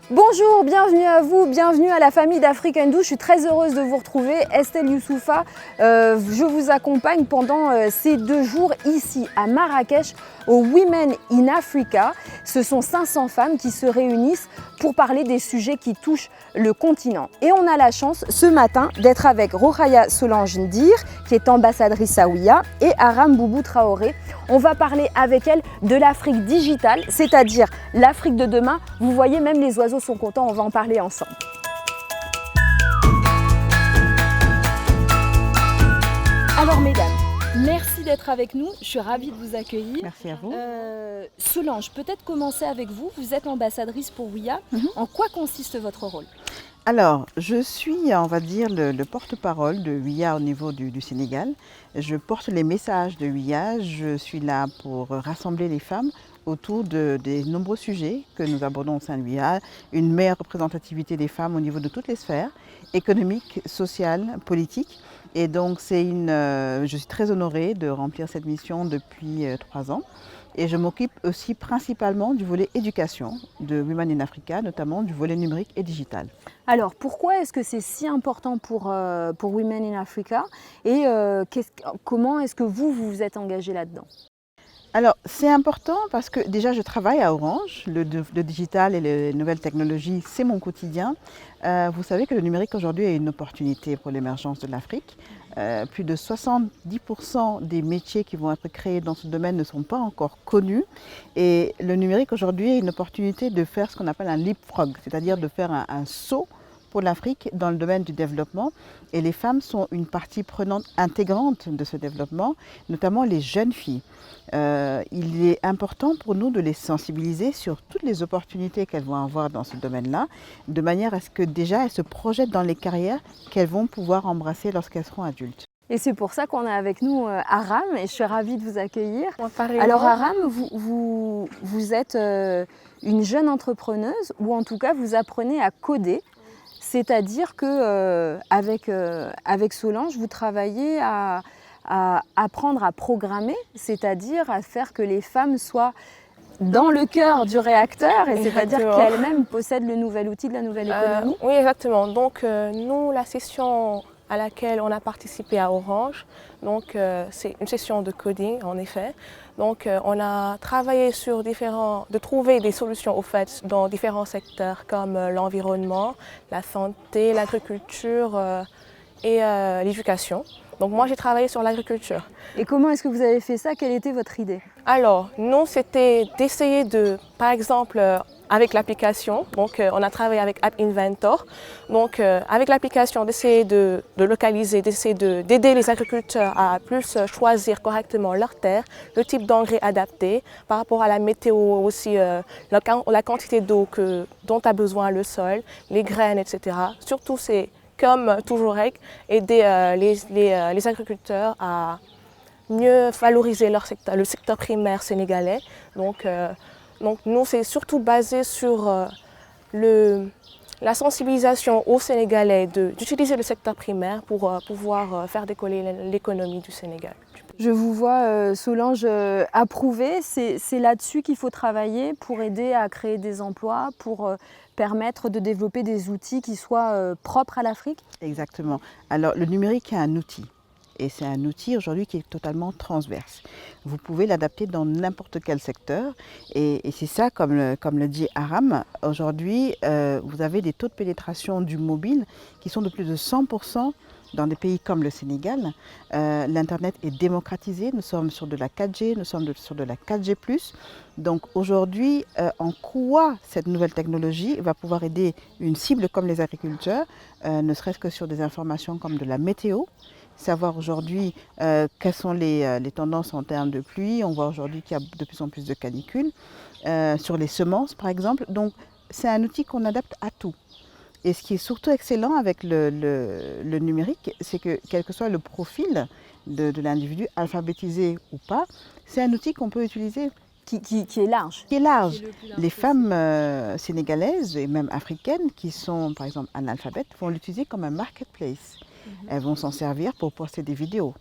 Bonjour, bienvenue à vous, bienvenue à la famille d'Afrique Do. Je suis très heureuse de vous retrouver. Estelle Youssoufa, je vous accompagne pendant ces 2 jours ici à Marrakech au Women in Africa. Ce sont 500 femmes qui se réunissent pour parler des sujets qui touchent le continent. Et on a la chance ce matin d'être avec Rokhaya Solange Ndir, qui est ambassadrice à Ouiya, et Aram Boubou Traoré. On va parler avec elle de l'Afrique digitale, c'est-à-dire l'Afrique de demain. Vous voyez, même les oiseaux sont contents, on va en parler ensemble. Alors mesdames, merci d'être avec nous, je suis ravie de vous accueillir. Merci à vous. Solange, peut-être commencer avec vous, vous êtes ambassadrice pour Ouiya. En quoi consiste votre rôle ? Alors, je suis, on va dire, le porte-parole de Ouiya au niveau du Sénégal. Je porte les messages de Ouiya, je suis là pour rassembler les femmes autour des nombreux sujets que nous abordons au sein de Ouiya, une meilleure représentativité des femmes au niveau de toutes les sphères, économiques, sociales, politiques. Et donc, je suis très honorée de remplir cette mission depuis 3 ans. Et je m'occupe aussi principalement du volet éducation de Women in Africa, notamment du volet numérique et digital. Alors, pourquoi est-ce que c'est si important pour Women in Africa et comment est-ce que vous vous êtes engagée là-dedans ? Alors, c'est important parce que déjà, je travaille à Orange. Le digital et les nouvelles technologies, c'est mon quotidien. Vous savez que le numérique aujourd'hui est une opportunité pour l'émergence de l'Afrique. Plus de 70% des métiers qui vont être créés dans ce domaine ne sont pas encore connus. Et le numérique aujourd'hui est une opportunité de faire ce qu'on appelle un leapfrog, c'est-à-dire de faire un saut pour l'Afrique dans le domaine du développement. Et les femmes sont une partie prenante intégrante de ce développement, notamment les jeunes filles. Il est important pour nous de les sensibiliser sur toutes les opportunités qu'elles vont avoir dans ce domaine-là, de manière à ce que déjà elles se projettent dans les carrières qu'elles vont pouvoir embrasser lorsqu'elles seront adultes. Et c'est pour ça qu'on a avec nous Aram, et je suis ravie de vous accueillir. Pareil. Alors Aram, vous êtes une jeune entrepreneuse, ou en tout cas vous apprenez à coder. C'est-à-dire qu'avec Solange, vous travaillez à apprendre à programmer, c'est-à-dire à faire que les femmes soient dans le cœur du réacteur, et c'est-à-dire qu'elles-mêmes possèdent le nouvel outil de la nouvelle économie. Oui, exactement. Donc nous, la session à laquelle on a participé à Orange, donc c'est une session de coding en effet. Donc on a travaillé sur de trouver des solutions au fait dans différents secteurs comme l'environnement, la santé, l'agriculture et l'éducation. Donc moi j'ai travaillé sur l'agriculture. Et comment est-ce que vous avez fait ça ? Quelle était votre idée ? Alors nous c'était d'essayer par exemple avec l'application, donc on a travaillé avec App Inventor, donc avec l'application d'essayer de localiser, d'essayer d'aider les agriculteurs à plus choisir correctement leurs terres, le type d'engrais adapté, par rapport à la météo aussi, la quantité d'eau dont a besoin le sol, les graines, etc. Surtout c'est comme toujours aider les agriculteurs à mieux valoriser le secteur primaire sénégalais. Donc nous, c'est surtout basé sur la sensibilisation aux Sénégalais d'utiliser le secteur primaire pour pouvoir faire décoller l'économie du Sénégal. Je vous vois, Solange, approuver. C'est là-dessus qu'il faut travailler pour aider à créer des emplois, pour permettre de développer des outils qui soient propres à l'Afrique ? Exactement. Alors, le numérique est un outil. Et c'est un outil aujourd'hui qui est totalement transverse. Vous pouvez l'adapter dans n'importe quel secteur. Et c'est ça, comme le dit Aram, aujourd'hui, vous avez des taux de pénétration du mobile qui sont de plus de 100% dans des pays comme le Sénégal. L'Internet est démocratisé, nous sommes sur de la 4G, nous sommes sur de la 4G+. Donc aujourd'hui, en quoi cette nouvelle technologie va pouvoir aider une cible comme les agriculteurs, ne serait-ce que sur des informations comme de la météo, savoir aujourd'hui quelles sont les tendances en termes de pluie. On voit aujourd'hui qu'il y a de plus en plus de canicules, sur les semences par exemple. Donc c'est un outil qu'on adapte à tout. Et ce qui est surtout excellent avec le numérique, c'est que quel que soit le profil de l'individu, alphabétisé ou pas, c'est un outil qu'on peut utiliser. Qui est large. Qui est large. Les femmes sénégalaises et même africaines qui sont par exemple analphabètes vont l'utiliser comme un marketplace. Elles vont s'en servir pour poster des vidéos,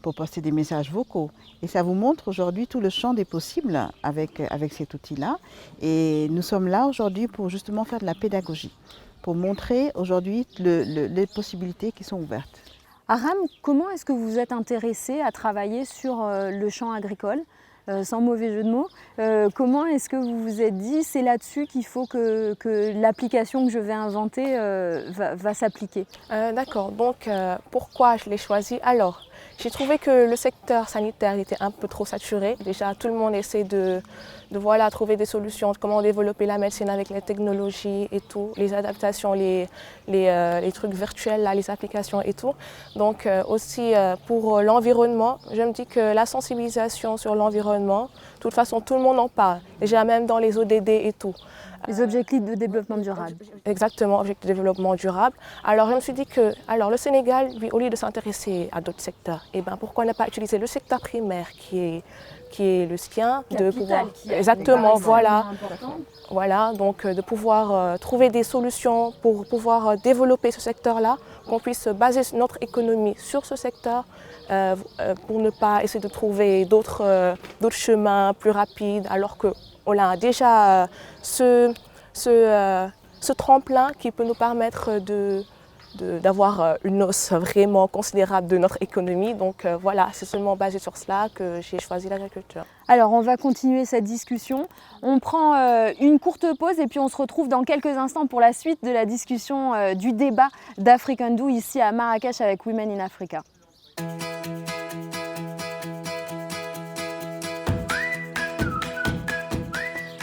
pour poster des messages vocaux. Et ça vous montre aujourd'hui tout le champ des possibles avec cet outil-là. Et nous sommes là aujourd'hui pour justement faire de la pédagogie, pour montrer aujourd'hui les possibilités qui sont ouvertes. Aram, comment est-ce que vous vous êtes intéressé à travailler sur le champ agricole, sans mauvais jeu de mots? Comment est-ce que vous vous êtes dit c'est là-dessus qu'il faut que l'application que je vais inventer va s'appliquer? D'accord, donc pourquoi je l'ai choisi? Alors, j'ai trouvé que le secteur sanitaire était un peu trop saturé. Déjà, tout le monde essaie de voilà, trouver des solutions, comment développer la médecine avec les technologies et tout, les adaptations, les trucs virtuels, là, les applications et tout. Donc aussi pour l'environnement, je me dis que la sensibilisation sur l'environnement, de toute façon, tout le monde en parle, déjà même dans les ODD et tout. Les objectifs de développement durable. Exactement, objectifs de développement durable. Alors je me suis dit que le Sénégal, lui, au lieu de s'intéresser à d'autres secteurs, eh ben, pourquoi ne pas utiliser le secteur primaire qui est le sien, exactement, voilà, donc de pouvoir trouver des solutions pour pouvoir développer ce secteur-là, qu'on puisse baser notre économie sur ce secteur pour ne pas essayer de trouver d'autres chemins plus rapides, alors qu'on a déjà ce tremplin qui peut nous permettre d'avoir une hausse vraiment considérable de notre économie. Donc voilà, c'est seulement basé sur cela que j'ai choisi l'agriculture. Alors on va continuer cette discussion. On prend une courte pause et puis on se retrouve dans quelques instants pour la suite de la discussion du débat d'African Do ici à Marrakech avec Women in Africa.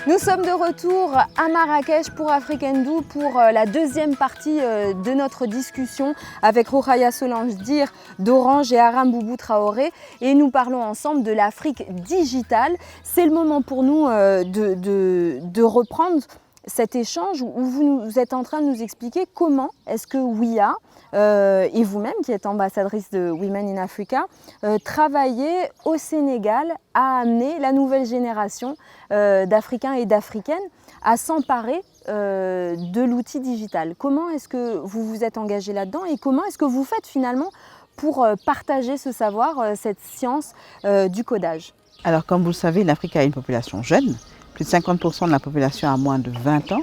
Nous sommes de retour à Marrakech pour African Do pour la deuxième partie de notre discussion avec Rokhaya Solange Dir d'Orange et Aram Boubou Traoré, et nous parlons ensemble de l'Afrique digitale. C'est le moment pour nous de reprendre cet échange où vous êtes en train de nous expliquer comment est-ce que WIA et vous-même qui êtes ambassadrice de Women in Africa travaillez au Sénégal à amener la nouvelle génération d'Africains et d'Africaines à s'emparer de l'outil digital. Comment est-ce que vous vous êtes engagé là-dedans et comment est-ce que vous faites finalement pour partager ce savoir, cette science du codage? Alors comme vous le savez, l'Afrique a une population jeune. Plus de 50% de la population a moins de 20 ans.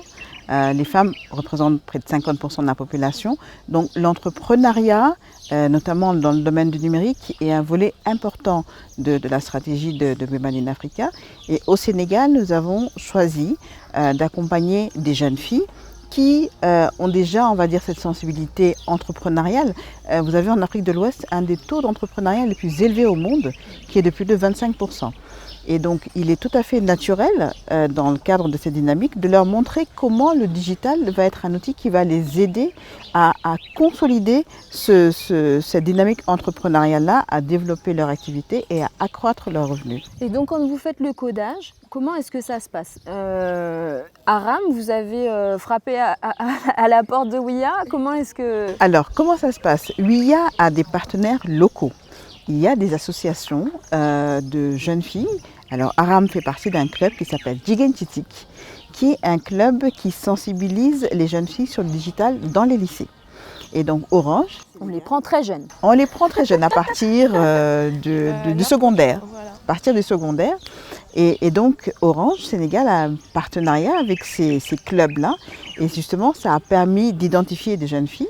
Les femmes représentent près de 50% de la population. Donc l'entrepreneuriat, notamment dans le domaine du numérique, est un volet important de la stratégie de Women in Africa. Et au Sénégal, nous avons choisi d'accompagner des jeunes filles qui ont déjà, on va dire, cette sensibilité entrepreneuriale. Vous avez en Afrique de l'Ouest un des taux d'entrepreneuriat les plus élevés au monde, qui est de plus de 25%. Et donc, il est tout à fait naturel, dans le cadre de cette dynamique, de leur montrer comment le digital va être un outil qui va les aider à consolider cette dynamique entrepreneuriale-là, à développer leur activité et à accroître leurs revenus. Et donc, quand vous faites le codage, comment est-ce que ça se passe? Aram, vous avez frappé à la porte de WIA. Comment est-ce que... Alors, comment ça se passe? WIA a des partenaires locaux. Il y a des associations de jeunes filles. Alors, Aram fait partie d'un club qui s'appelle Jigen Titik, qui est un club qui sensibilise les jeunes filles sur le digital dans les lycées. Et donc, Orange... On les prend très jeunes. On les prend très jeunes, à partir du secondaire. Voilà. À partir du secondaire. Et donc, Orange Sénégal a un partenariat avec ces clubs-là. Et justement, ça a permis d'identifier des jeunes filles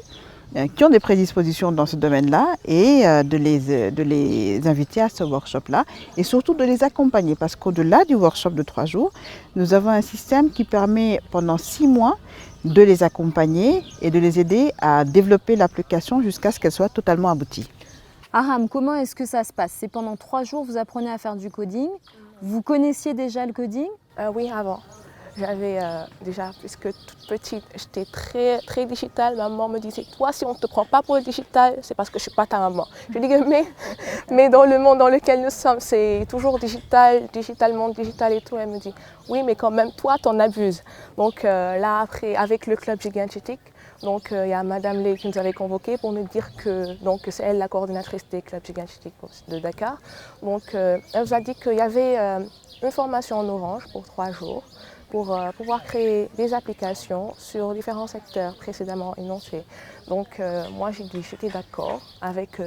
qui ont des prédispositions dans ce domaine-là et de les inviter à ce workshop-là et surtout de les accompagner parce qu'au-delà du workshop de 3 jours, nous avons un système qui permet pendant 6 mois de les accompagner et de les aider à développer l'application jusqu'à ce qu'elle soit totalement aboutie. Aram, comment est-ce que ça se passe? C'est pendant 3 jours, vous apprenez à faire du coding. Vous connaissiez déjà le coding? Oui, avant. J'avais déjà, puisque toute petite, j'étais très digitale. Maman me disait, toi, si on ne te prend pas pour le digital, c'est parce que je ne suis pas ta maman. Je dis, mais dans le monde dans lequel nous sommes, c'est toujours digital et tout. Elle me dit, oui, mais quand même, toi, t'en abuses. Donc là, après, avec le club Gigantic, donc il y a Madame Lé qui nous avait convoqués pour nous dire que c'est elle la coordinatrice des clubs Gigantic de Dakar. Donc elle nous a dit qu'il y avait une formation en Orange pour 3 jours. pour pouvoir créer des applications sur différents secteurs précédemment énoncés. Donc moi j'ai dit j'étais d'accord avec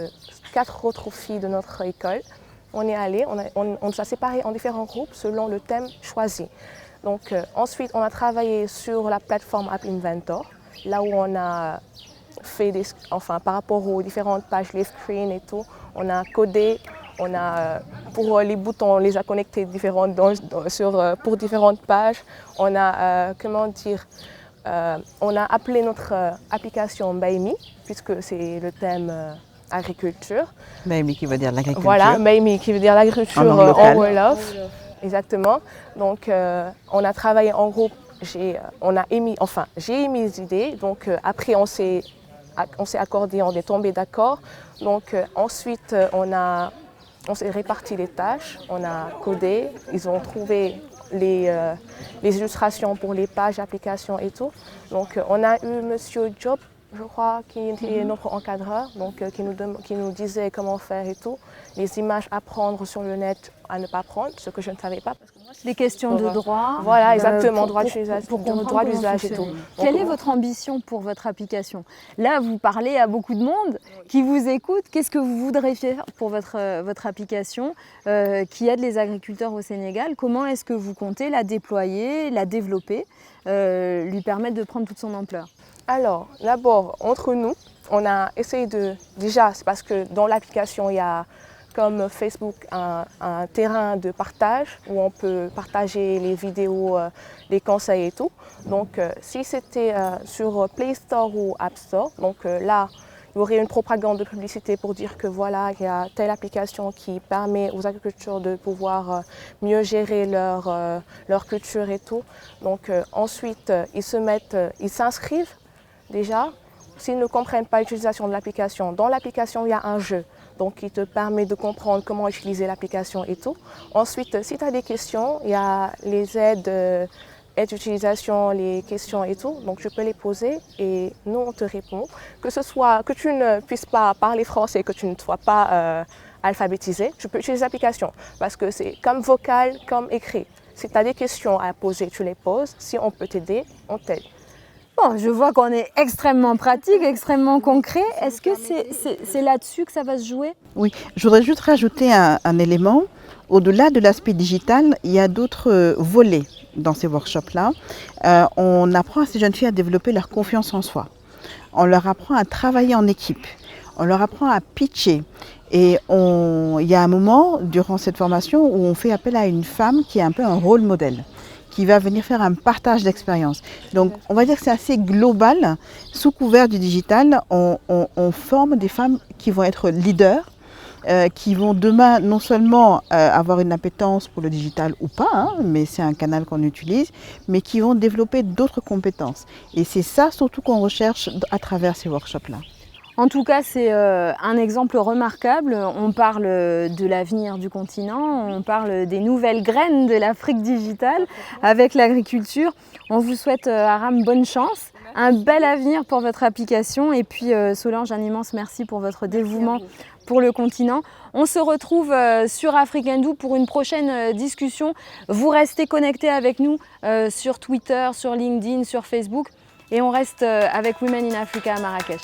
4 autres filles de notre école. On est allé, on s'est séparés en différents groupes selon le thème choisi. Donc ensuite on a travaillé sur la plateforme App Inventor, là où on a fait par rapport aux différentes pages, les screens et tout, on a codé, pour les boutons, on les a connectés pour différentes pages. On a, on a appelé notre application Mbaimi, puisque c'est le thème agriculture. Mbaimi qui veut dire l'agriculture. Voilà, Mbaimi qui veut dire l'agriculture en Wolof. Exactement. Donc on a travaillé en groupe, j'ai émis des idées, donc après on s'est accordé, on est tombé d'accord. Donc ensuite on s'est réparti les tâches, on a codé, ils ont trouvé les illustrations pour les pages, applications et tout. Donc on a eu Monsieur Job, je crois, qui était notre encadreur, donc qui nous disait comment faire et tout. Les images à prendre sur le net, à ne pas prendre, ce que je ne savais pas. Parce que moi, les questions de droit. Voilà, exactement, droit d'usage et tout. Quelle est votre ambition pour votre application? Là, vous parlez à beaucoup de monde qui vous écoute. Qu'est-ce que vous voudrez faire pour votre application qui aide les agriculteurs au Sénégal? Comment est-ce que vous comptez la déployer, la développer, lui permettre de prendre toute son ampleur? Alors, d'abord, entre nous, on a essayé déjà, c'est parce que dans l'application, il y a comme Facebook un terrain de partage où on peut partager les vidéos, les conseils et tout. Donc, si c'était sur Play Store ou App Store, donc là, il y aurait une propagande de publicité pour dire que voilà, il y a telle application qui permet aux agriculteurs de pouvoir mieux gérer leur culture et tout. Donc, ensuite, ils s'inscrivent déjà. S'ils ne comprennent pas l'utilisation de l'application, dans l'application, il y a un jeu. Donc, qui te permet de comprendre comment utiliser l'application et tout. Ensuite, si tu as des questions, il y a les aides d'utilisation, les questions et tout. Donc, je peux les poser et nous, on te répond. Que tu ne puisses pas parler français, que tu ne sois pas alphabétisé, tu peux utiliser l'application parce que c'est comme vocal, comme écrit. Si tu as des questions à poser, tu les poses. Si on peut t'aider, on t'aide. Bon, je vois qu'on est extrêmement pratique, extrêmement concret. Est-ce que c'est là-dessus que ça va se jouer? Oui, je voudrais juste rajouter un élément. Au-delà de l'aspect digital, il y a d'autres volets dans ces workshops-là. On apprend à ces jeunes filles à développer leur confiance en soi. On leur apprend à travailler en équipe. On leur apprend à pitcher. Et il y a un moment durant cette formation où on fait appel à une femme qui est un peu un rôle modèle, qui va venir faire un partage d'expérience. Donc on va dire que c'est assez global. Sous couvert du digital, on forme des femmes qui vont être leaders, qui vont demain non seulement avoir une appétence pour le digital ou pas, hein, mais c'est un canal qu'on utilise, mais qui vont développer d'autres compétences. Et c'est ça surtout qu'on recherche à travers ces workshops-là. En tout cas, c'est un exemple remarquable. On parle de l'avenir du continent, on parle des nouvelles graines de l'Afrique digitale avec l'agriculture. On vous souhaite, Aram, bonne chance, un bel avenir pour votre application. Et puis, Solange, un immense merci pour votre dévouement pour le continent. On se retrouve sur Afrikindou pour une prochaine discussion. Vous restez connectés avec nous sur Twitter, sur LinkedIn, sur Facebook. Et on reste avec Women in Africa à Marrakech.